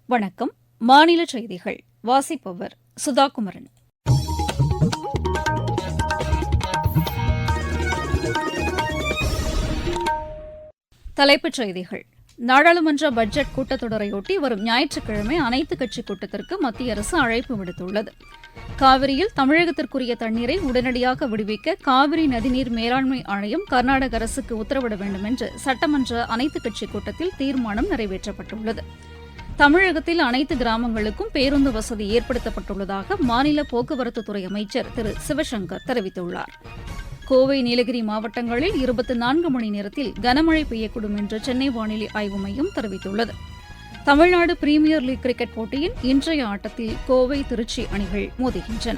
வணக்கம். மாநில செய்திகள் வாசிப்பவர் சுதாகுமரன். தலைப்புச் செய்திகள். நாடாளுமன்ற பட்ஜெட் கூட்டத்தொடரையொட்டி வரும் ஞாயிற்றுக்கிழமை அனைத்துக் கட்சிக் கூட்டத்திற்கு மத்திய அரசு அழைப்பு விடுத்துள்ளது. காவிரியில் தமிழகத்திற்குரிய தண்ணீரை உடனடியாக விடுவிக்க காவிரி நதிநீர் மேலாண்மை ஆணையம் கர்நாடக அரசுக்கு உத்தரவிட வேண்டும் என்று சட்டமன்ற அனைத்துக் கட்சிக் கூட்டத்தில் தீர்மானம் நிறைவேற்றப்பட்டுள்ளது. தமிழகத்தில் அனைத்து கிராமங்களுக்கும் பேருந்து வசதி ஏற்படுத்தப்பட்டுள்ளதாக மாநில போக்குவரத்துத்துறை அமைச்சர் திரு சிவசங்கர் தெரிவித்துள்ளார். கோவை, நீலகிரி மாவட்டங்களில் 24 மணி நேரத்தில் கனமழை பெய்யக்கூடும் என்று சென்னை வானிலை ஆய்வு மையம் தெரிவித்துள்ளது. தமிழ்நாடு பிரீமியர் லீக் கிரிக்கெட் போட்டியின் இன்றைய ஆட்டத்தில் கோவை, திருச்சி அணிகள் மோதுகின்றன.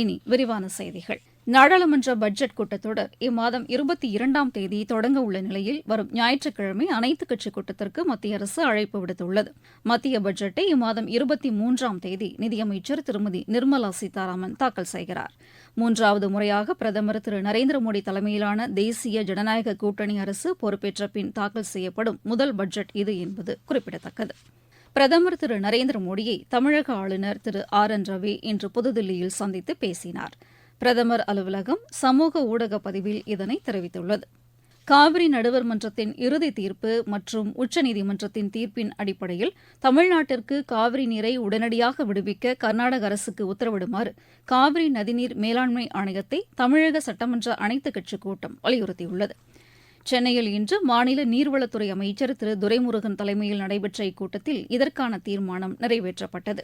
இனி விரிவான செய்திகள். நாடாளுமன்ற பட்ஜெட் கூட்டத்தொடர் இம்மாதம் 22ஆம் தேதி தொடங்க உள்ள நிலையில் வரும் ஞாயிற்றுக்கிழமை அனைத்துக் கட்சிக் கூட்டத்திற்கு மத்திய அரசு அழைப்பு விடுத்துள்ளது. மத்திய பட்ஜெட்டை இம்மாதம் 23ஆம் தேதி நிதியமைச்சர் திருமதி நிர்மலா சீதாராமன் தாக்கல் செய்கிறார். 3வது முறையாக பிரதமர் திரு நரேந்திர மோடி தலைமையிலான தேசிய ஜனநாயக கூட்டணி அரசு பொறுப்பேற்ற பின் தாக்கல் செய்யப்படும் முதல் பட்ஜெட் இது என்பது குறிப்பிடத்தக்கது. பிரதமர் திரு நரேந்திர மோடியை தமிழக ஆளுநர் திரு RN ரவி இன்று புதுதில்லியில் சந்தித்து பேசினார். பிரதமர் அலுவலகம் சமூக ஊடக பதிவில் இதனை தெரிவித்துள்ளது. காவிரி நடுவர் மன்றத்தின் இறுதி தீர்ப்பு மற்றும் உச்சநீதிமன்றத்தின் தீர்ப்பின் அடிப்படையில் தமிழ்நாட்டிற்கு காவிரி நீரை உடனடியாக விடுவிக்க கர்நாடக அரசுக்கு உத்தரவிடுமாறு காவிரி நதிநீர் மேலாண்மை ஆணையத்தை தமிழக சட்டமன்ற அனைத்துக் கட்சிக் கூட்டம் வலியுறுத்தியுள்ளது. சென்னையில் இன்று மாநில நீர்வளத்துறை அமைச்சர் திரு துரைமுருகன் தலைமையில் நடைபெற்ற இக்கூட்டத்தில் இதற்கான தீர்மானம் நிறைவேற்றப்பட்டது.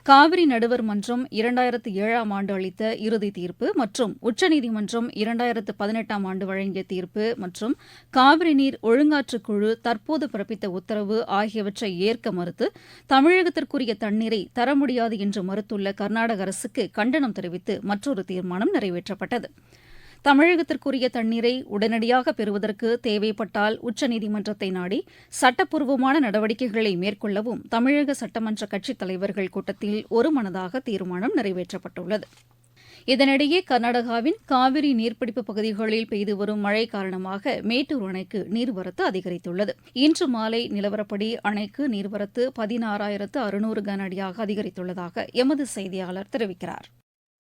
காவிரி நடுவர் மன்றம் 2007ஆம் ஆண்டு அளித்த இறுதி தீர்ப்பு மற்றும் உச்சநீதிமன்றம் 2018ஆம் ஆண்டு வழங்கிய தீர்ப்பு மற்றும் காவிரி நீர் ஒழுங்காற்றுக் குழு தற்போது பிறப்பித்த உத்தரவு ஆகியவற்றை ஏற்க மறுத்து தமிழகத்திற்குரிய தண்ணீரை தர முடியாது என்று மறுத்துள்ள கர்நாடக அரசுக்கு கண்டனம் தெரிவித்து மற்றொரு தீர்மானம் நிறைவேற்றப்பட்டது. தமிழகத்திற்குரிய தண்ணீரை உடனடியாக பெறுவதற்கு தேவைப்பட்டால் உச்சநீதிமன்றத்தை நாடி சட்டப்பூர்வமான நடவடிக்கைகளை மேற்கொள்ளவும் தமிழக சட்டமன்ற கட்சித் தலைவர்கள் கூட்டத்தில் ஒருமனதாக தீர்மானம் நிறைவேற்றப்பட்டுள்ளது. இதனிடையே கர்நாடகாவின் காவிரி நீர்பிடிப்பு பகுதிகளில் பெய்து வரும் மழை காரணமாக மேட்டூர் அணைக்கு நீர்வரத்து அதிகரித்துள்ளது. இன்று மாலை நிலவரப்படி அணைக்கு நீர்வரத்து 16,600 கன அடியாக அதிகரித்துள்ளதாக எமது செய்தியாளர் தெரிவிக்கிறார்.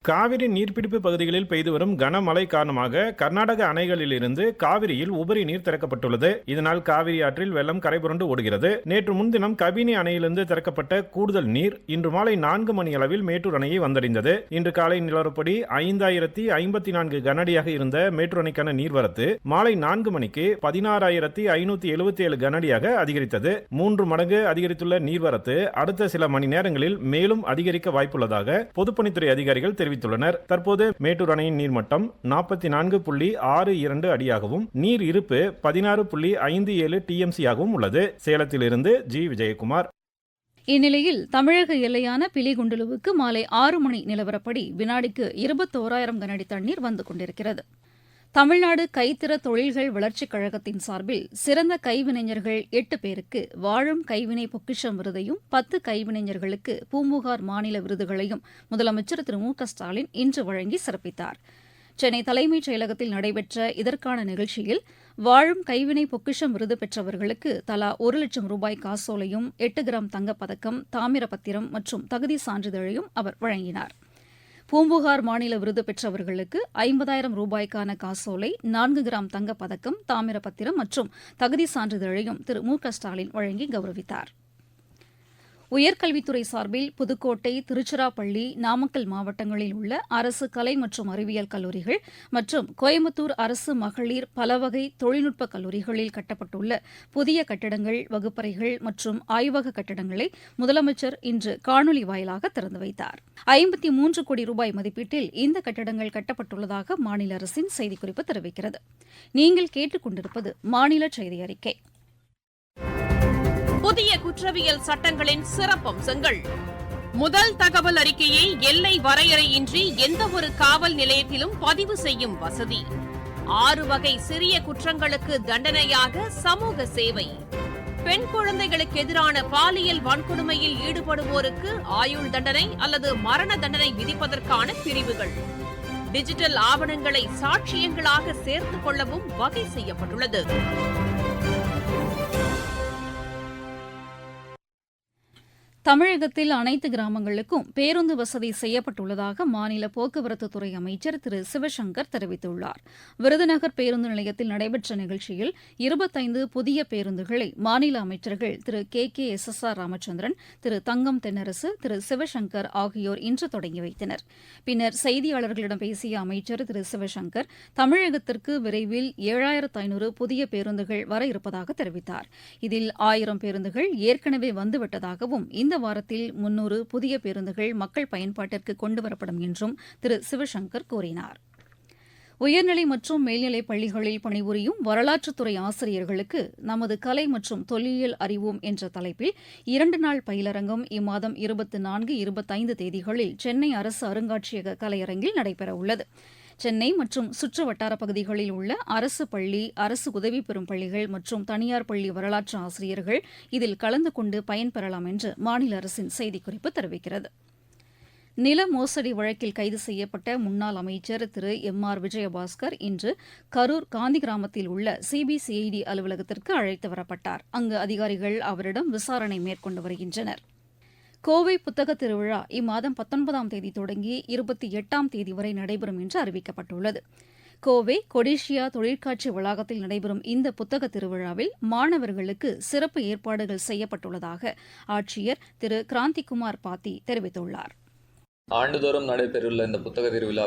காவிரி நீர்பிடிப்பு பகுதிகளில் பெய்து வரும் கனமழை காரணமாக கர்நாடக அணைகளிலிருந்து காவிரியில் உபரி நீர் திறக்கப்பட்டுள்ளது. இதனால் காவிரி ஆற்றில் வெள்ளம் கரைபுரண்டு ஓடுகிறது. நேற்று முன்தினம் கபினி அணையிலிருந்து திறக்கப்பட்ட கூடுதல் நீர் இன்று மாலை 4 மணி அளவில் மேட்டூர் அணையை வந்தடைந்தது. இன்று காலை நிலவரப்படி 5,054 கனஅடியாக இருந்த மேட்டூர் அணைக்கான நீர்வரத்து மாலை 4 மணிக்கு 16,577 கனஅடியாக அதிகரித்தது. 3 மடங்கு அதிகரித்துள்ள நீர்வரத்து அடுத்த சில மணி நேரங்களில் மேலும் அதிகரிக்க வாய்ப்புள்ளதாக பொதுப்பணித்துறை அதிகாரிகள் தெரிவித்துள்ளனர். தற்போது மேட்டூர் அணையின் நீர்மட்டம் 44.62 அடியாகவும் நீர் இருப்பு 16.57 TMC ஆகவும் உள்ளது. சேலத்திலிருந்து ஜி. விஜயகுமார். இந்நிலையில் தமிழக எல்லையான பிலிகுண்டுலுவுக்கு மாலை 6 மணி நிலவரப்படி வினாடிக்கு 21,000 கனஅடி தண்ணீர் வந்து கொண்டிருக்கிறது. தமிழ்நாடு கைத்திற தொழில்கள் வளர்ச்சிக் கழகத்தின் சார்பில் சிறந்த கைவினைஞர்கள் 8 பேருக்கு வாழும் கைவினை பொக்கிஷம் விருதையும் 10 கைவினைஞர்களுக்கு பூம்புகார் மாநில விருதுகளையும் முதலமைச்சர் திரு மு.க.ஸ்டாலின் இன்று வழங்கி சிறப்பித்தார். சென்னை தலைமைச் செயலகத்தில் நடைபெற்ற இதற்கான நிகழ்ச்சியில் வாழும் கைவினை பொக்கிஷம் விருது பெற்றவர்களுக்கு தலா 1 லட்சம் ரூபாய் காசோலையும் 8 கிராம் தங்கப்பதக்கம், தாமிரப்பத்திரம் மற்றும் தகுதி சான்றிதழையும் அவர் வழங்கினார். பூம்புகார் மாநில விருது பெற்றவர்களுக்கு 50,000 ரூபாய்க்கான காசோலை, 4 கிராம் தங்கப்பதக்கம், தாமிரப்பத்திரம் மற்றும் தகுதி சான்றிதழையும் திரு மு.க.ஸ்டாலின் வழங்கி கௌரவித்தார். உயர்கல்வித்துறை சார்பில் புதுக்கோட்டை, திருச்சிராப்பள்ளி, நாமக்கல் மாவட்டங்களில் உள்ள அரசு கலை மற்றும் அறிவியல் கல்லூரிகள் மற்றும் கோயம்புத்தூர் அரசு மகளிர் பலவகை தொழில்நுட்ப கல்லூரிகளில் கட்டப்பட்டுள்ள புதிய கட்டடங்கள், வகுப்பறைகள் மற்றும் ஆய்வக கட்டடங்களை முதலமைச்சர் இன்று காணொலி வாயிலாக திறந்து வைத்தார். 53 கோடி ரூபாய் மதிப்பீட்டில் இந்த கட்டடங்கள் கட்டப்பட்டுள்ளதாக மாநில அரசின் செய்திக்குறிப்பு தெரிவிக்கிறது. நீங்கள் கேட்டுக் கொண்டிருப்பது மாநில செய்தி அறிக்கை. புதிய குற்றவியல் சட்டங்களின் சிறப்பம்சங்கள். முதல் தகவல் அறிக்கையை எல்லை வரையறையின்றி எந்தவொரு காவல் நிலையத்திலும் பதிவு செய்யும் வசதி. 6 வகை சிறிய குற்றங்களுக்கு தண்டனையாக சமூக சேவை. பெண் குழந்தைகளுக்கு எதிரான பாலியல் வன்கொடுமையில் ஈடுபடுவோருக்கு ஆயுள் தண்டனை அல்லது மரண தண்டனை விதிப்பதற்கான பிரிவுகள். டிஜிட்டல் ஆவணங்களை சாட்சியங்களாக சேர்த்துக் கொள்ளவும் வகை செய்யப்பட்டுள்ளது. தமிழகத்தில் அனைத்து கிராமங்களுக்கும் பேருந்து வசதி செய்யப்பட்டுள்ளதாக மாநில போக்குவரத்துத்துறை அமைச்சர் திரு சிவசங்கர் தெரிவித்துள்ளார். விருதுநகர் பேருந்து நிலையத்தில் நடைபெற்ற நிகழ்ச்சியில் 25 புதிய பேருந்துகளை மாநில அமைச்சர்கள் திரு KKSSR ராமச்சந்திரன், திரு தங்கம் தென்னரசு, திரு சிவசங்கர் ஆகியோர் இன்று தொடங்கி வைத்தனர். பின்னர் செய்தியாளர்களிடம் பேசிய அமைச்சர் திரு சிவசங்கர், தமிழகத்திற்கு விரைவில் 7500 புதிய பேருந்துகள் வர இருப்பதாக தெரிவித்தார். இதில் 1000 பேருந்துகள் ஏற்கனவே வந்துவிட்டதாகவும் இந்த வாரத்தில் 300 புதிய பேருந்துகள் மக்கள் பயன்பாட்டிற்கு கொண்டுவரப்படும் என்றும் திரு சிவசங்கர் கூறினார். உயர்நிலை மற்றும் மேல்நிலைப் பள்ளிகளில் பணிபுரியும் வரலாற்றுத்துறை ஆசிரியர்களுக்கு நமது கலை மற்றும் தொல்லியல் அறிவோம் என்ற தலைப்பில் 2 நாள் பயிலரங்கம் இம்மாதம் 24, 25 தேதிகளில் சென்னை அரசு அருங்காட்சியக கலையரங்கில் நடைபெறவுள்ளது. சென்னை மற்றும் சுற்று வட்டார பகுதிகளில் உள்ள அரசு பள்ளி, அரசு உதவி பெறும் பள்ளிகள் மற்றும் தனியார் பள்ளி வரலாற்று ஆசிரியர்கள் இதில் கலந்து கொண்டு பயன்பெறலாம் என்று மாநில அரசின் செய்திக்குறிப்பு தெரிவிக்கிறது. நில மோசடி வழக்கில் கைது செய்யப்பட்ட முன்னாள் அமைச்சர் திரு MR விஜயபாஸ்கர் இன்று கரூர் காந்தி கிராமத்தில் உள்ள CBCID அலுவலகத்திற்கு அழைத்து வரப்பட்டார். அங்கு அதிகாரிகள் அவரிடம் விசாரணை மேற்கொண்டு வருகின்றனர். கோவை புத்தக திருவிழா இம்மாதம் 19ஆம் தேதி தொடங்கி 28ஆம் தேதி வரை நடைபெறும் என்று அறிவிக்கப்பட்டுள்ளது. கோவை கொடிஷியா தொழிற்காட்சி வளாகத்தில் நடைபெறும் இந்த புத்தக திருவிழாவில் மாணவர்களுக்கு சிறப்பு ஏற்பாடுகள் செய்யப்பட்டுள்ளதாக ஆட்சியர் திரு கிராந்திகுமார் பாத்தி தெரிவித்துள்ளார். ஆண்டுதோறும் நடைபெறவுள்ள இந்த புத்தக திருவிழா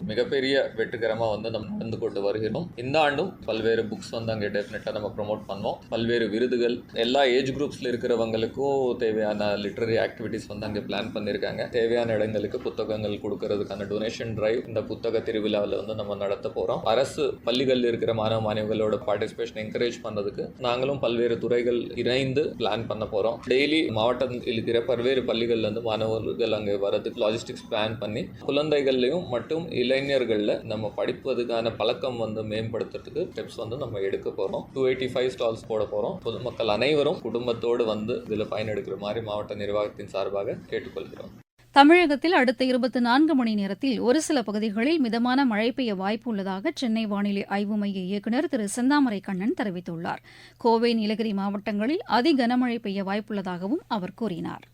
மிகப்பெரிய வெற்றிகரமாக நம்ம நடந்து கொண்டு வருகிறோம். இந்த ஆண்டும் பல்வேறு புக்ஸ் அங்கே டெஃபினட்டாக நம்ம ப்ரொமோட் பண்ணோம். பல்வேறு விருதுகள் எல்லா ஏஜ் குரூப்ஸில் இருக்கிறவங்களுக்கும் தேவையான லிட்ரரி ஆக்டிவிட்டிஸ் அங்கே பிளான் பண்ணியிருக்காங்க. தேவையான இடங்களுக்கு புத்தகங்கள் கொடுக்கறதுக்கான டொனேஷன் டிரைவ் இந்த புத்தக திருவிழாவில் நம்ம நடத்த போகிறோம். அரசு பள்ளிகளில் இருக்கிற மாணவ மாணவிகளோட பார்ட்டிசிபேஷன் என்கரேஜ் பண்ணதுக்கு நாங்களும் பல்வேறு துறைகள் இணைந்து பிளான் பண்ண போகிறோம். டெய்லி மாவட்டத்தில் இருக்கிற பல்வேறு பள்ளிகள்லேருந்து மாணவர்கள் அங்கே வரதுக்கு பிளான் பண்ணி குழந்தைகள்லையும் மற்றும் இளைஞர்கள்ல நம்ம படிப்பதுக்கான பழக்கம் மேம்படுத்துறதுக்கு ஸ்டெப்ஸ் நம்ம எடுக்க போறோம். 285 ஸ்டால்ஸ் போட போறோம். பொதுமக்கள் அனைவரும் குடும்பத்தோடு இதில் பயனெடுக்கிற மாதிரி மாவட்ட நிர்வாகத்தின் சார்பாக கேட்டுக்கொள்கிறோம். தமிழகத்தில் அடுத்த 24 மணி நேரத்தில் ஒரு சில பகுதிகளில் மிதமான மழை பெய்ய வாய்ப்பு உள்ளதாக சென்னை வானிலை ஆய்வு மைய இயக்குநர் திரு செந்தாமரை கண்ணன் தெரிவித்துள்ளார். கோவை, நீலகிரி மாவட்டங்களில் அதி கனமழை பெய்ய வாய்ப்புள்ளதாகவும் அவர் கூறினார்.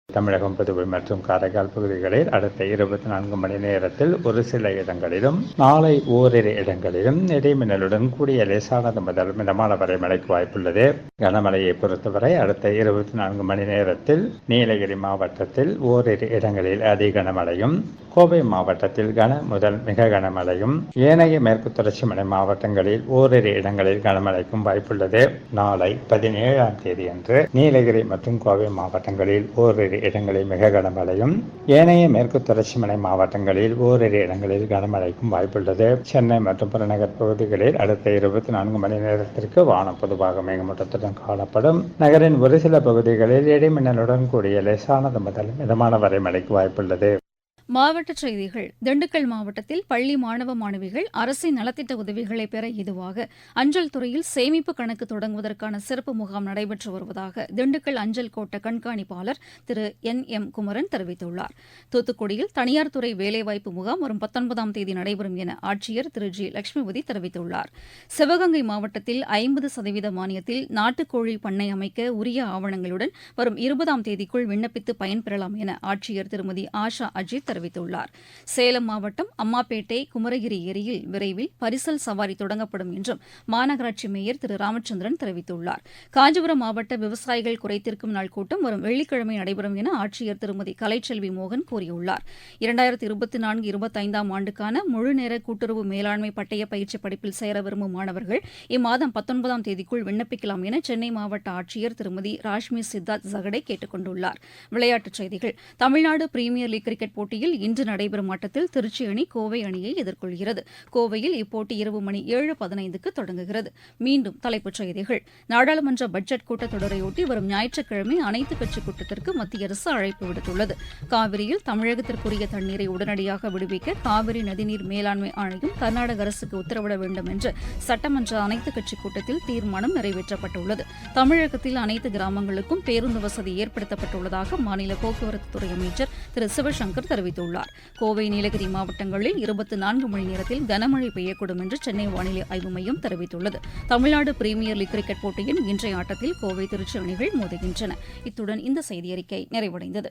தமிழகம், புதுவை மற்றும் காரைக்கால் பகுதிகளில் அடுத்த 24 மணி நேரத்தில் ஒரு சில இடங்களிலும், நாளை ஓரிரு இடங்களிலும் இடிமின்னலுடன் கூடிய லேசானது முதல் மிதமான வரை மழைக்கு வாய்ப்புள்ளது. கனமழையை பொறுத்தவரை அடுத்த 24 மணி நேரத்தில் நீலகிரி மாவட்டத்தில் ஓரிரு இடங்களில் அதி கனமழையும், கோவை மாவட்டத்தில் கன முதல் மிக கனமழையும், ஏனைய மேற்கு தொடர்ச்சி மலை மாவட்டங்களில் ஓரிரு இடங்களில் கனமழைக்கும் வாய்ப்புள்ளது. நாளை 17ஆம் தேதி அன்று நீலகிரி மற்றும் கோவை மாவட்டங்களில் ஓரிரு இடங்களில் மிக கனமழையும், ஏனைய மேற்கு தொடர்ச்சி மலை மாவட்டங்களில் ஓரிரு இடங்களில் கனமழைக்கும் வாய்ப்புள்ளது. சென்னை மற்றும் புறநகர் பகுதிகளில் அடுத்த 24 மணி நேரத்திற்கு வானம் பொதுவாக மேகமூட்டத்துடன் காணப்படும். நகரின் ஒரு சில பகுதிகளில் இடிமின்னலுடன் கூடிய லேசானது முதல் மிதமான வரை மழைக்கு வாய்ப்புள்ளது. மாவட்டச் செய்திகள். திண்டுக்கல் மாவட்டத்தில் பள்ளி மாணவ மாணவிகள் அரசின் நலத்திட்ட உதவிகளை பெற ஏதுவாக அஞ்சல் துறையில் சேமிப்பு கணக்கு தொடங்குவதற்கான சிறப்பு முகாம் நடைபெற்று வருவதாக திண்டுக்கல் அஞ்சல் கோட்ட கண்காணிப்பாளர் திரு NM குமரன் தெரிவித்துள்ளார். தூத்துக்குடியில் தனியார் துறை வேலைவாய்ப்பு முகாம் வரும் 19ஆம் தேதி நடைபெறும் என ஆட்சியர் திரு G லட்சுமிபதி தெரிவித்துள்ளார். சிவகங்கை மாவட்டத்தில் 50% மானியத்தில் நாட்டுக்கோழி பண்ணை அமைக்க உரிய ஆவணங்களுடன் வரும் 20ஆம் தேதிக்குள் விண்ணப்பித்து பயன்பெறலாம் என ஆட்சியர் திருமதி ஆஷா அஜித் தெரிவித்துள்ளார். சேலம் மாவட்டம் அம்மாப்பேட்டை குமரகிரி ஏரியில் விரைவில் பரிசல் சவாரி தொடங்கப்படும் என்றும் மாநகராட்சி மேயர் திரு ராமச்சந்திரன் தெரிவித்துள்ளார். காஞ்சிபுரம் மாவட்ட விவசாயிகள் குறைதீர்க்கும் நாள் கூட்டம் வரும் வெள்ளிக்கிழமை நடைபெறும் என ஆட்சியர் திருமதி கலைச்செல்வி மோகன் கூறியுள்ளார். 2024-25ஆம் ஆண்டுக்கான முழுநேர கூட்டுறவு மேலாண்மை பட்டய பயிற்சி படிப்பில் சேர விரும்பும் மாணவர்கள் இம்மாதம் 19ஆம் தேதிக்குள் விண்ணப்பிக்கலாம் என சென்னை மாவட்ட ஆட்சியர் திருமதி ராஷ்மி சித்தார்த் ஜகடே கேட்டுக் கொண்டுள்ளார். விளையாட்டுச் செய்திகள். தமிழ்நாடு பிரீமியர் லீக் கிரிக்கெட் போட்டியில் இன்று நடைபெறும் ஆட்டத்தில் திருச்சி அணி கோவை அணியை எதிர்கொள்கிறது. கோவையில் இப்போட்டி இரவு மணி 7:15க்கு தொடங்குகிறது. மீண்டும் தலைப்புச் செய்திகள். நாடாளுமன்ற பட்ஜெட் கூட்டத்தொடரையொட்டி வரும் ஞாயிற்றுக்கிழமை அனைத்துக் கட்சி கூட்டத்திற்கு மத்திய அரசு அழைப்பு விடுத்துள்ளது. காவிரியில் தமிழகத்திற்குரிய தண்ணீரை உடனடியாக விடுவிக்க காவிரி நதிநீர் மேலாண்மை ஆணையம் கர்நாடக அரசுக்கு உத்தரவிட வேண்டும் என்று சட்டமன்ற அனைத்துக் கட்சி கூட்டத்தில் தீர்மானம் நிறைவேற்றப்பட்டுள்ளது. தமிழகத்தில் அனைத்து கிராமங்களுக்கும் பேருந்து வசதி ஏற்படுத்தப்பட்டுள்ளதாக மாநில போக்குவரத்துத்துறை அமைச்சர் திரு சிவசங்கர் தெரிவித்துள்ளார். தெரிவித்துள்ளார். கோவை, நீலகிரி மாவட்டங்களில் 24 மணி நேரத்தில் கனமழை பெய்யக்கூடும் என்று சென்னை வானிலை ஆய்வு மையம் தெரிவித்துள்ளது. தமிழ்நாடு பிரீமியர் லீக் கிரிக்கெட் போட்டியின் இன்றைய ஆட்டத்தில் கோவை, திருச்சி அணிகள் மோதுகின்றன. இத்துடன் இந்த செய்தியறிக்கை நிறைவடைந்தது.